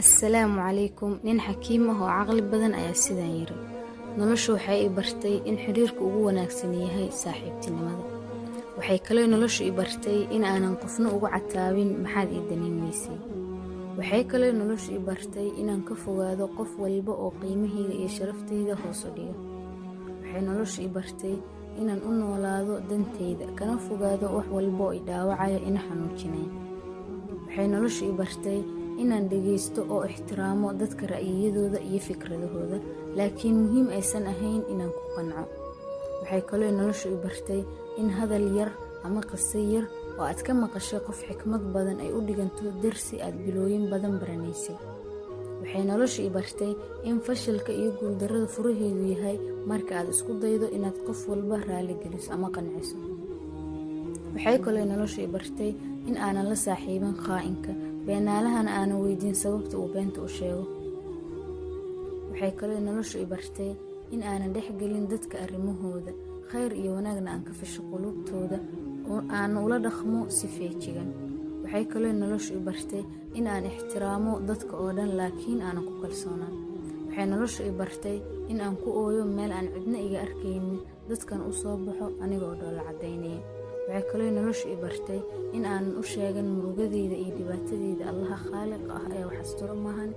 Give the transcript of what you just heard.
Assalaamu calaykum. Nin xakiim ah oo caqli badan ayaa sidan yiri: noloshu waxay i bartay in xiriirku ugu wanaagsan yahay saaxiibtinimada. Waxay kale noloshu i bartay in aanan qofna ugu cataabin maxaad ii daneemaysay. Waxay kale noloshu i bartay inaan ka fogaado qof walba oo qiimahayga iyo sharaftayda hoos u dhiga. Waxay noloshu i bartay inaan u noolaado dantayda kana fogaado wax walba oo i dhaawacaya ina xanuujinaya. Waxay noloshu i bartay inaan dhageysto oo ixtiraamo dadka ra'yiyadooda iyo fikradahooda, laakiin muhiim aysan ahayn inaan ku qanco. Waxay kale noloshu i bartay in hadal yar ama qiso yar oo aad ka maqashay qof xikmad badan ay u dhiganto darsi aad bilooyin badan baranaysay. Waxay noloshu i bartay in fashilka iyo guuldarrada furaheedu yahay marka aad isku daydo inaad qof walba raali geliso ama qanciso. Waxay kale noloshu i bartay in aanan la saaxiibin khaa'inka, beenaalahana aanan weydiin sababta uu beenta u sheego. Waxay kale noloshu i bartay in aanan dhexgelin dadka arrimahooda, khayr iyo wanaagna aan ka fisho qulubtooda oo aan ula dhaqmo si feejigan. Waxay kale noloshu i bartay in aan ixtiraamo dadka oo dhan laakiin aanan ku kalsoonaan. Waxay noloshu i bartay in aan ku ooyo meel aan cidna iga arkaynin, dadkan u soo baxo anigoo dhoola cadaynaya. Waxay kale noloshu i bartay in aanan u sheegan murugadayda iyo dhibaatadayda Allaha Khaaliqa ah ee wax asturo maahan.